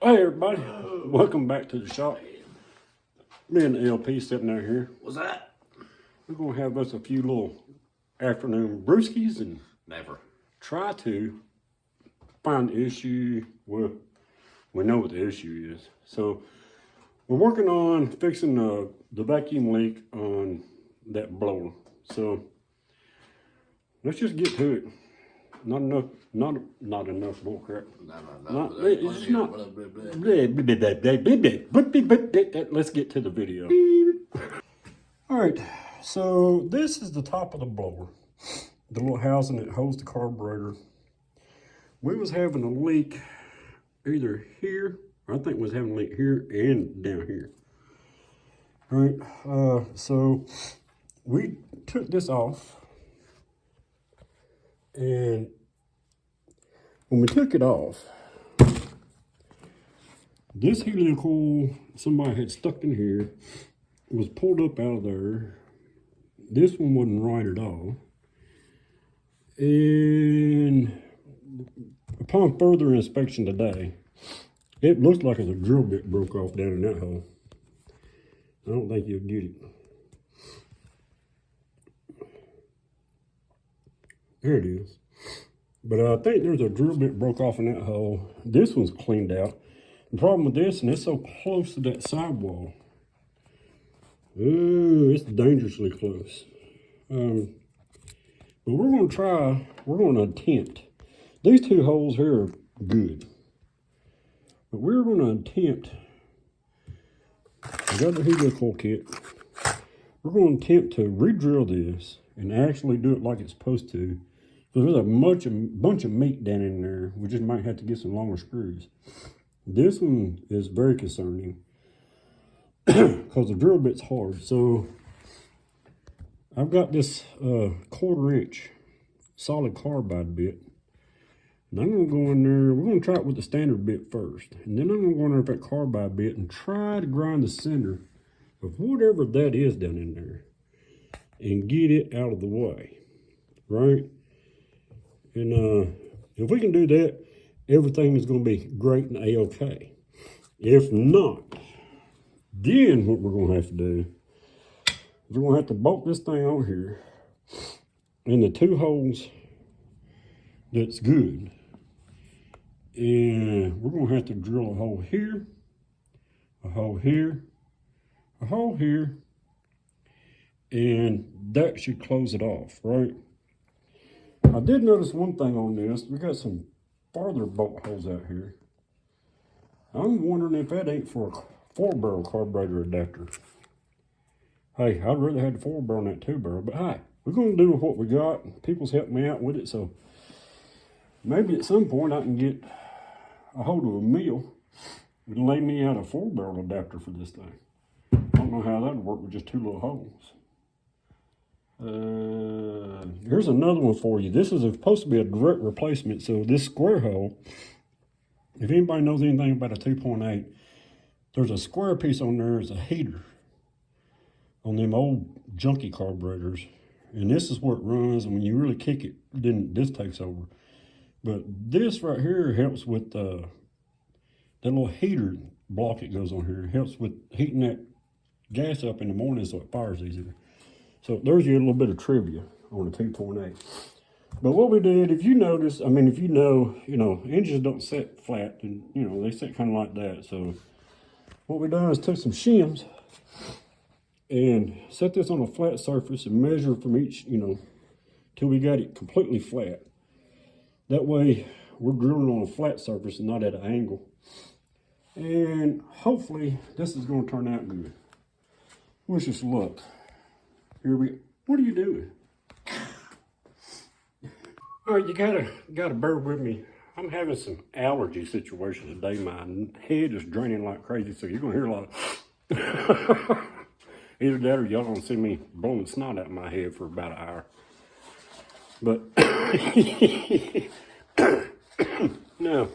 Hey everybody, welcome back to the shop. Me and LP sitting out here. What's that? We're gonna have us a few little afternoon brewskis and Never. try to find the issue. Well, we know what the issue is. So we're working on fixing the vacuum leak on that blower. So let's just get to it. Not enough bullcrap. It's just not. Let's get to the video. All right, so this is the top of the blower, the little housing that holds the carburetor. We was having a leak either here, or I think we was having a leak here and down here. All right, so we took this off. And when we took it off, this helical somebody had stuck in here was pulled up out of there. This one wasn't right at all. And upon further inspection today, it looks like a drill bit broke off down in that hole. I don't think you'll get it. There it is. But I think there's a drill bit broke off in that hole. This one's cleaned out. The problem with this, and it's so close to that sidewall. Ooh, it's dangerously close. But we're going to attempt. These two holes here are good. But we're going to attempt, I got the helical kit. We're going to attempt to re-drill this and actually do it like it's supposed to. So there's a bunch of meat down in there. We just might have to get some longer screws. This one is very concerning because the drill bit's hard. So I've got this 1/4 inch solid carbide bit. And I'm going to go in there. We're going to try it with the standard bit first. And then I'm going to go in there with that carbide bit and try to grind the center of whatever that is down in there and get it out of the way, right? And if we can do that, everything is going to be great and A-okay. If not, then what we're going to have to do is we're going to have to bolt this thing on here in the two holes that's good. And we're going to have to drill a hole here, a hole here, a hole here, and that should close it off, right? I did notice one thing on this. We got some farther bolt holes out here. I'm wondering if that ain't for a 4-barrel carburetor adapter. Hey, I'd rather have the 4-barrel than that 2-barrel, but hey, we're going to do what we got. People's helped me out with it, so maybe at some point I can get a hold of a mill and lay me out a 4-barrel adapter for this thing. I don't know how that would work with just 2 little holes. Here's another one for you. This is supposed to be a direct replacement. So this square hole, if anybody knows anything about a 2.8, there's a square piece on there as a heater on them old junky carburetors. And this is where it runs, and when you really kick it, then this takes over. But this right here helps with that little heater block that goes on here. It helps with heating that gas up in the morning so it fires easier. So there's your little bit of trivia on the 2.8. But what we did, if you notice, I mean, if you know, engines don't set flat, and, they set kind of like that. So what we done is took some shims and set this on a flat surface and measure from each, till we got it completely flat. That way we're drilling on a flat surface and not at an angle. And hopefully this is going to turn out good. Wish us luck. Here we go. What are you doing? All right, you gotta bear with me. I'm having some allergy situation today. My head is draining like crazy, so you're gonna hear a lot of either that or y'all gonna see me blowing snot out of my head for about an hour. But now,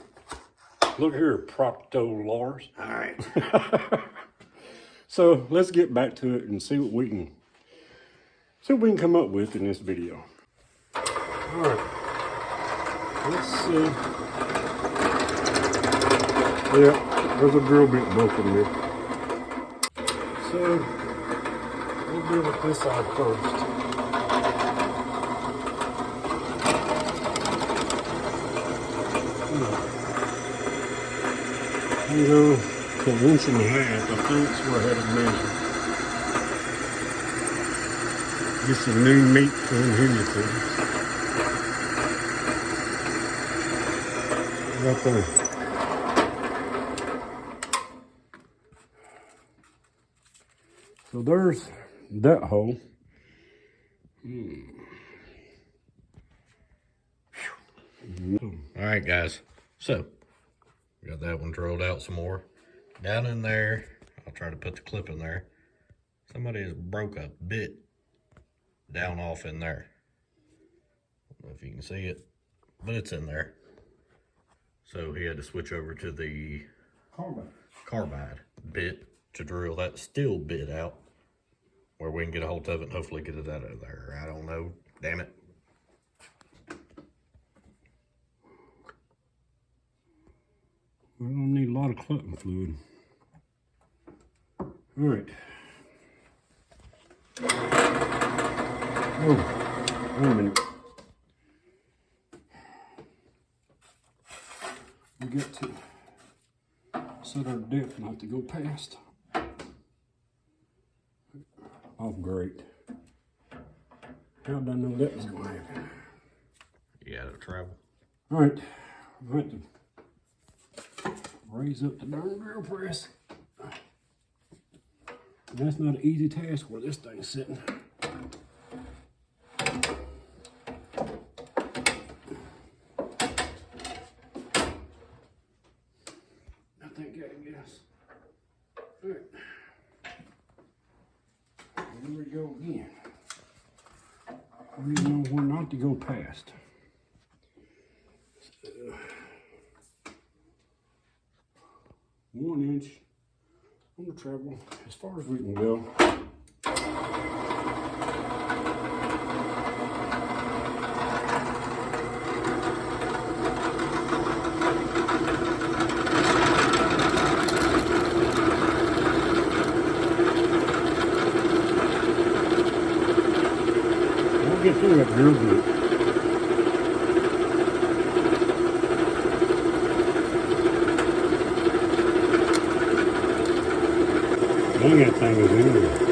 look here, Procto Lars. All right. So let's get back to it and see what we can come up with in this video. All right, let's see. Yeah, There's a drill bit broken there. So we'll deal with this side first. And go to 1.5 inches. I think that's where I had it measured. Get some new meat in here too. Right there. So there's that hole. All right, guys. So we got that one drilled out some more. Down in there, I'll try to put the clip in there. Somebody has broke a bit down off in there. I don't know if you can see it, but it's in there. So he had to switch over to the carbide bit to drill that steel bit out where we can get a hold of it and hopefully get it out of there. I don't know. Damn it. We're gonna need a lot of clutching fluid. All right. Oh, wait a minute. We got to set our depth not to go past. Oh, great. How did I know that was going to happen? You out of trouble. All right. I'm going to raise up the darn drill press. And that's not an easy task where this thing's sitting. I think I guess. All right. Here we go again. I don't even know where not to go past. 1 inch on the treble as far as we can go. We'll get through that real good. Dang, that thing is in there.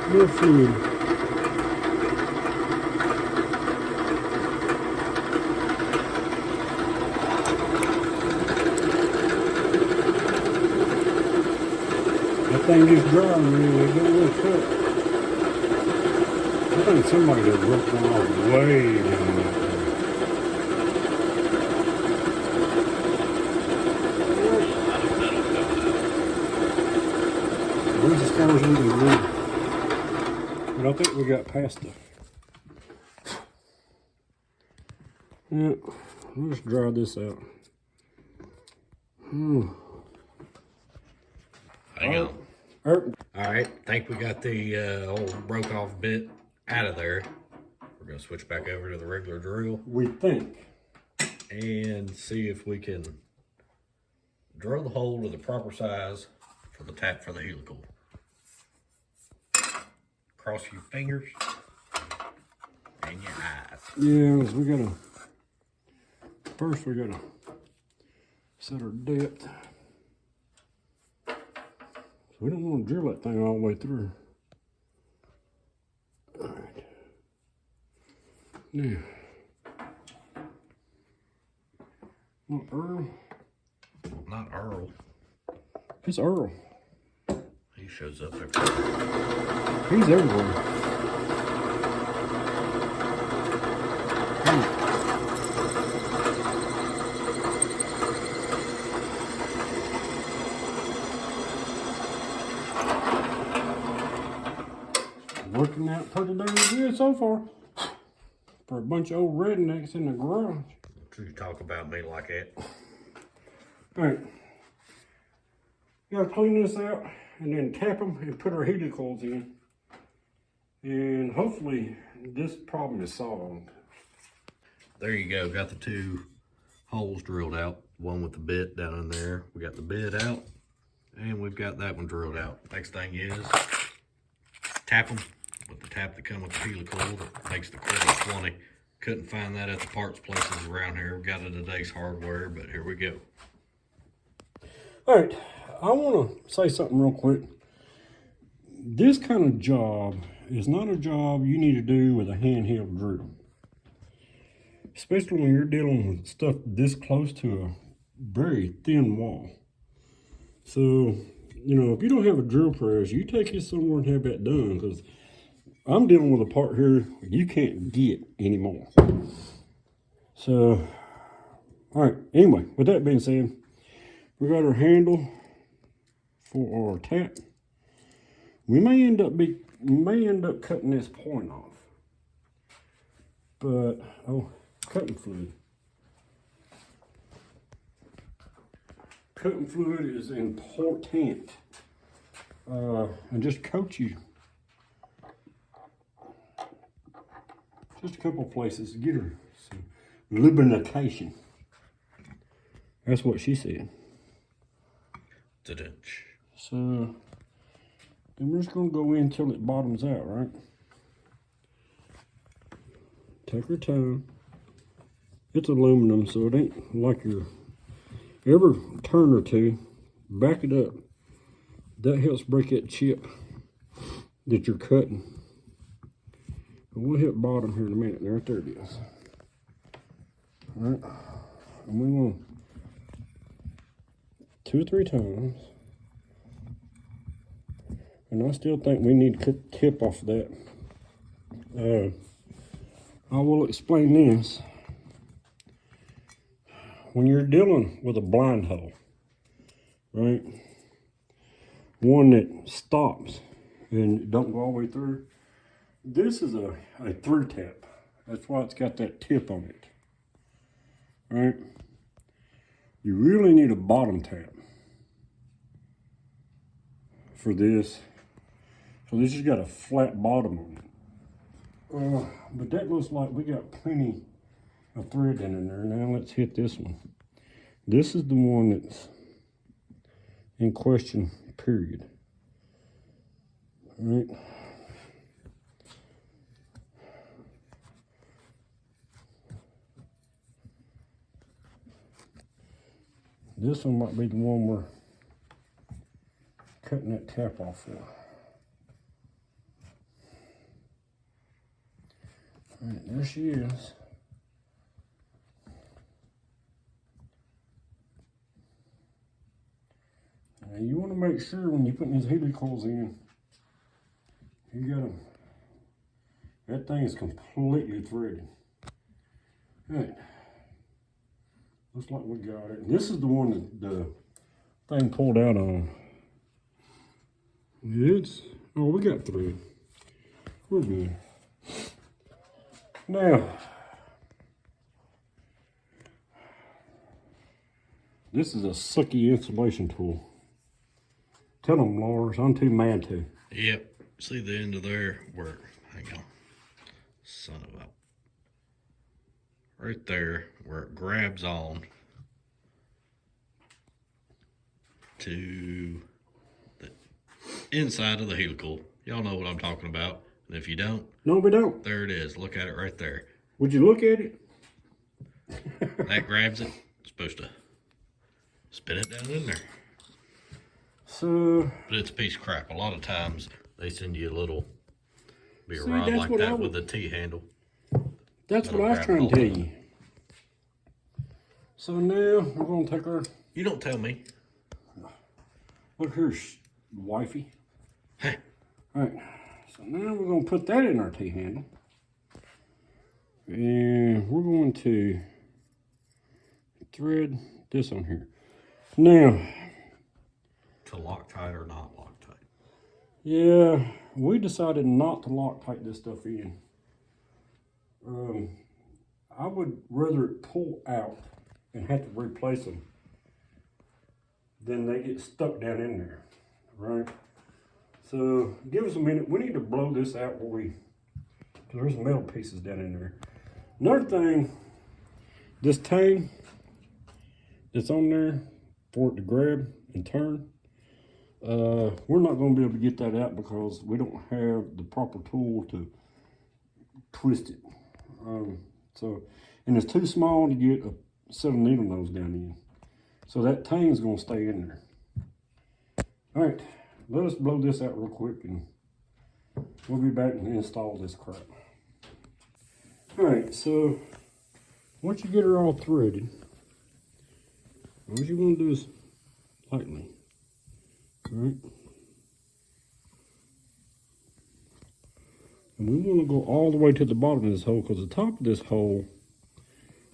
More food. That thing is dry, man. They get a little cut. I think somebody that ripped one off way down that way. Where's as far as we can go? But I think we got past the. Yeah, let's dry this out. Hang on. All right, think we got the old broke off bit out of there. We're gonna switch back over to the regular drill. We think. And see if we can drill the hole to the proper size for the tap for the helical. Cross your fingers and your eyes. Yeah, 'cause we gotta, first we gotta set our depth. So we don't want to drill that thing all the way through. All right. Now, not Earl. Not Earl. It's Earl. He shows up everywhere. He's everywhere. Working out pretty darn good so far. For a bunch of old rednecks in the garage. Don't you talk about me like that. All right. You gotta clean this out and then tap them and put our heater coils in. And hopefully this problem is solved. There you go, got the 2 holes drilled out. One with the bit down in there. We got the bit out and we've got that one drilled out. Next thing is tap them with the tap that come with the helical that makes the cord 20. Couldn't find that at the parts places around here. We got it at Ace Hardware, but here we go. All right, I want to say something real quick. This kind of job is not a job you need to do with a handheld drill. Especially when you're dealing with stuff this close to a very thin wall. So, you know, if you don't have a drill press, you take it somewhere and have that done, because I'm dealing with a part here you can't get anymore. So, all right, anyway, with that being said, we got our handle for our tap. We may end up cutting this point off. But, oh, cutting fluid. Cutting fluid is important. And just coat you. Just a couple places to get her some lubrication. That's what she said. Da-dunch. So, then we're just gonna go in until it bottoms out, right? Take your time. It's aluminum, so it ain't like your every turn or two, back it up. That helps break that chip that you're cutting. And we'll hit bottom here in a minute. There it is. All right, and we want 2 or 3 times. And I still think we need to cut the tip off of that. I will explain this. When you're dealing with a blind hole, right? One that stops and don't go all the way through. This is a through tap. That's why it's got that tip on it, right? You really need a bottom tap for this. So this has got a flat bottom on it. But that looks like we got plenty of thread in there. Now let's hit this one. This is the one that's in question, period. All right. This one might be the one we're cutting that tap off for. All right, there she is. Now you want to make sure when you put these heater coils in, you got them. That thing is completely threaded. All right. Looks like we got it. This is the one that the thing pulled out on. Oh, we got thread. We're good. Now, this is a sucky installation tool. Tell them, Lars, I'm too mad to. Yep. See the end of there? Where? Hang on. Son of a. Right there, where it grabs on to the inside of the helical. Y'all know what I'm talking about. And if you don't, no, we don't. There it is. Look at it right there. Would you look at it? That grabs it. It's supposed to spin it down in there. So, but it's a piece of crap. A lot of times they send you a little rod like that with a T-handle. That's what I was trying to tell you. So now we're going to take our... You don't tell me. Look here, wifey. All right. So now we're going to put that in our T-handle. And we're going to thread this on here. Now... To Loctite or not Loctite? Yeah, we decided not to Loctite this stuff in. I would rather it pull out and have to replace them then they get stuck down in there, right? So give us a minute. We need to blow this out because there's metal pieces down in there. Another thing, this tang that's on there for it to grab and turn, we're not going to be able to get that out because we don't have the proper tool to twist it. And it's too small to get a set of needle nose down in. So that tang's going to stay in there. All right, let us blow this out real quick and we'll be back and install this crap. All right, so once you get her all threaded, all you want to do is lightly, all right? And we want to go all the way to the bottom of this hole because the top of this hole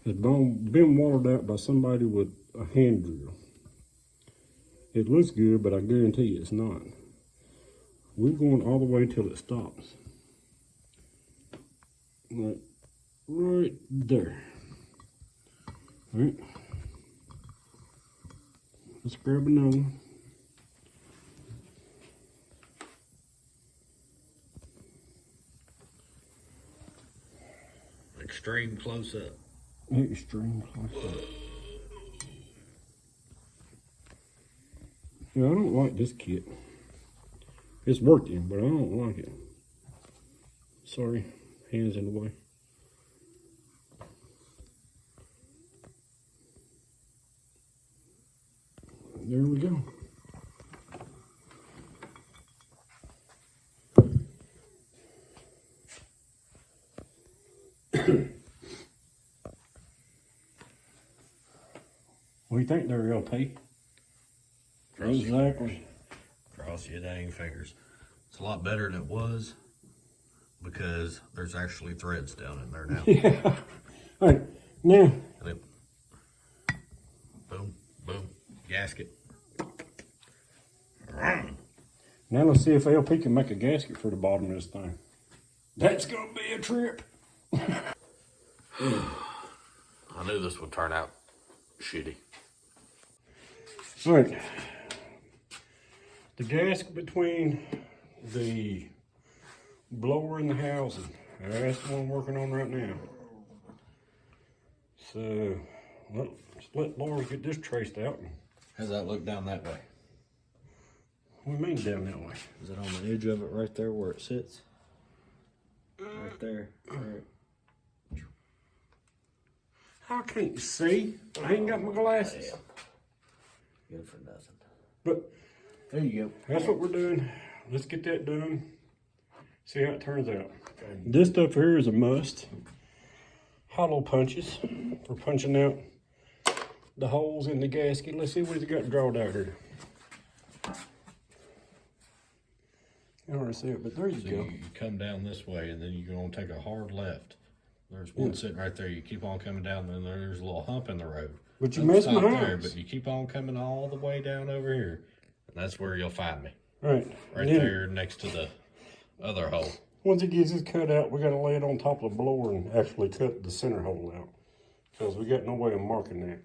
has been watered out by somebody with a hand drill. It looks good, but I guarantee you it's not. We're going all the way till it stops. Right there. All right. Let's grab another one. Extreme close up. Extreme close up. Yeah, I don't like this kit. It's working, but I don't like it. Sorry, hands in the way. There we go. What do you think there, LP? Exactly. Cross your dang fingers. It's a lot better than it was because there's actually threads down in there now. Yeah. All right, now. And it, boom, boom, gasket. Now let's see if LP can make a gasket for the bottom of this thing. That's gonna be a trip. I knew this would turn out shitty. All right. The gasket between the blower and the housing. That's the one I'm working on right now. So let's let Laura get this traced out. How's that look down that way? What do you mean down that way? Is it on the edge of it right there where it sits? Right there. Right. I can't see. I ain't got my glasses. Good for nothing. But there you go. That's what we're doing. Let's get that done. See how it turns out. This stuff here is a must. Hollow punches for punching out the holes in the gasket. Let's see what he's got drawn out here. I don't really see it, but there you go. You come down this way and then you're going to take a hard left. There's one sitting right there. You keep on coming down, and then there's a little hump in the road. But you missed my house. But you keep on coming all the way down over here. And that's where you'll find me. Right. Right there next to the other hole. Once it gets this cut out, we got to lay it on top of the blower and actually cut the center hole out. Because we got no way of marking that.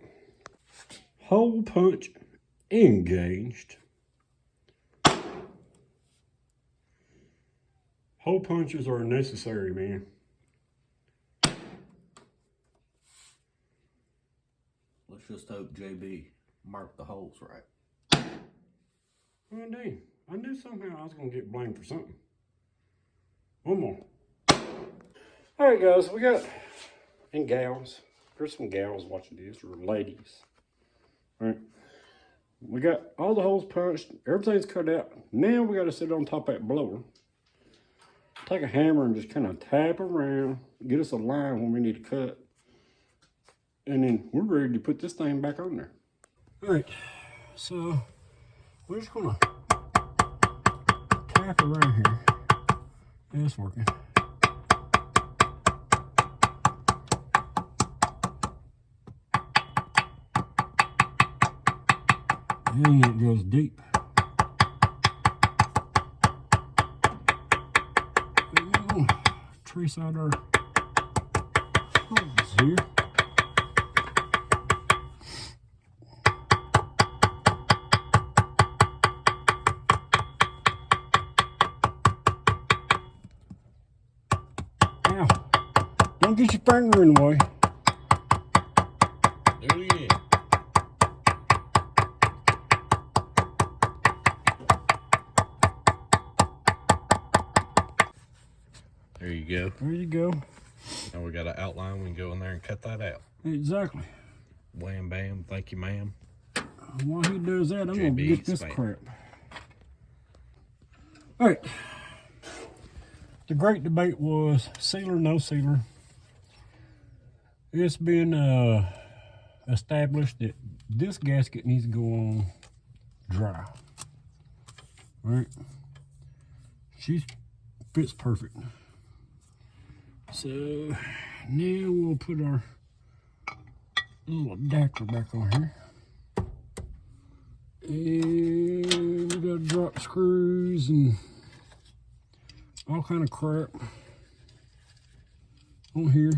Hole punch engaged. Hole punches are necessary, man. Let's just hope JB marked the holes right. Well, indeed. I knew somehow I was going to get blamed for something. One more. All right, guys, we got, and gals, there's some gals watching this, or ladies. All right. We got all the holes punched, everything's cut out. Now we got to sit on top of that blower. Take a hammer and just kind of tap around, get us a line when we need to cut. And then we're ready to put this thing back on there. All right, so we're just gonna tap around here. Yeah, it's working. And it goes deep. Trace out our holes here. Don't get your finger in the way. Do it again. There you go. There you go. Now we got an outline. We can go in there and cut that out. Exactly. Wham bam. Thank you, ma'am. While he does that, I'm going to JB get this spam. crap. All right. The great debate was sealer, no sealer. It's been established that this gasket needs to go on dry. All right. She fits perfect. So now we'll put our little adapter back on here. And we got drop screws and all kind of crap on here.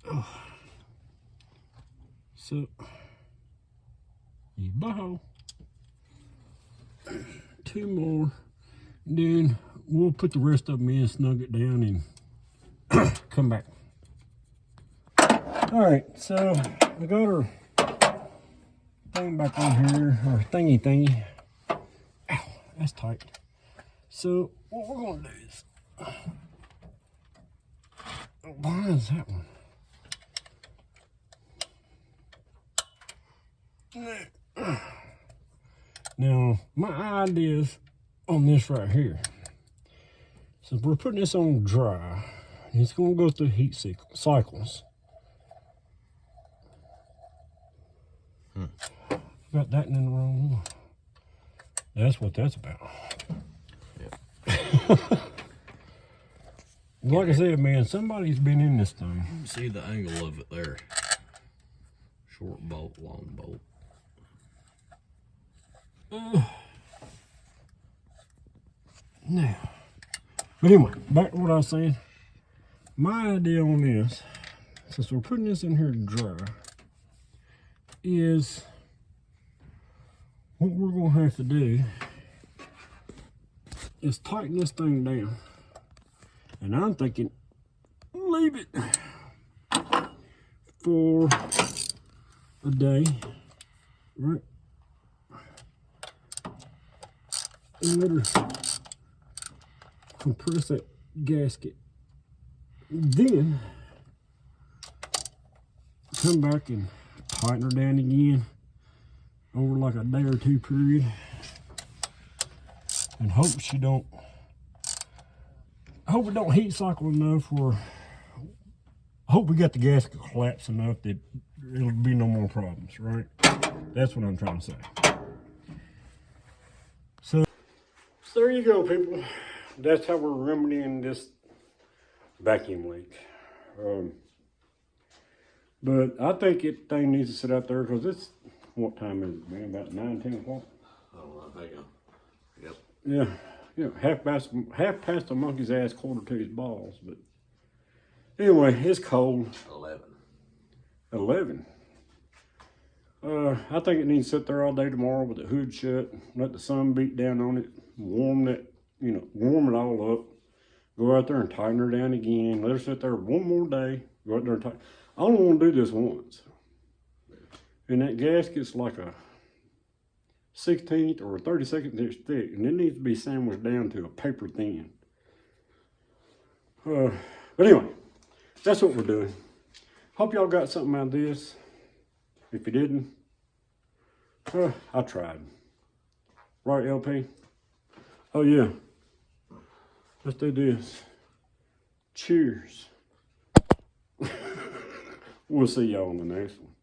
Oh. So, you bow. 2 more. Then we'll put the rest of them in, snug it down, and come back. All right, so I got our thing back on here, or thingy. Ow, that's tight. So what we're gonna do is, why is that one? Now, my ideas on this right here. So we're putting this on dry. It's gonna go through heat cycles. Got that in the wrong one. That's what that's about. Yep. Like I said, man, somebody's been in this thing. See the angle of it there. Short bolt, long bolt. Now, but anyway, back to what I was saying. My idea on this, since we're putting this in here to dry, is what we're gonna have to do is tighten this thing down. And I'm thinking, leave it for a day, right? And let her compress that gasket. Then come back and tighten her down again over like a day or two period, and hope it don't heat cycle enough, or hope we got the gasket collapsed enough that it'll be no more problems, right? That's what I'm trying to say. So there you go, people. That's how we're remedying this vacuum leak. But I think it thing needs to sit out there, because it's, what time is it, man? About 9, 10 o'clock? Oh, I think yep. Yeah, half past a monkey's ass, quarter to his balls. But anyway, it's cold. 11. I think it needs to sit there all day tomorrow with the hood shut, let the sun beat down on it, warm it all up. Go out there and tighten her down again. Let her sit there one more day. Go out there and tighten. I only want to do this once. And that gasket's like a 16th or a 32nd inch thick, and it needs to be sandwiched down to a paper thin. But anyway, that's what we're doing. Hope y'all got something out of this. If you didn't, I tried. Right, LP? Oh yeah. Let's do this. Cheers. We'll see y'all on the next one.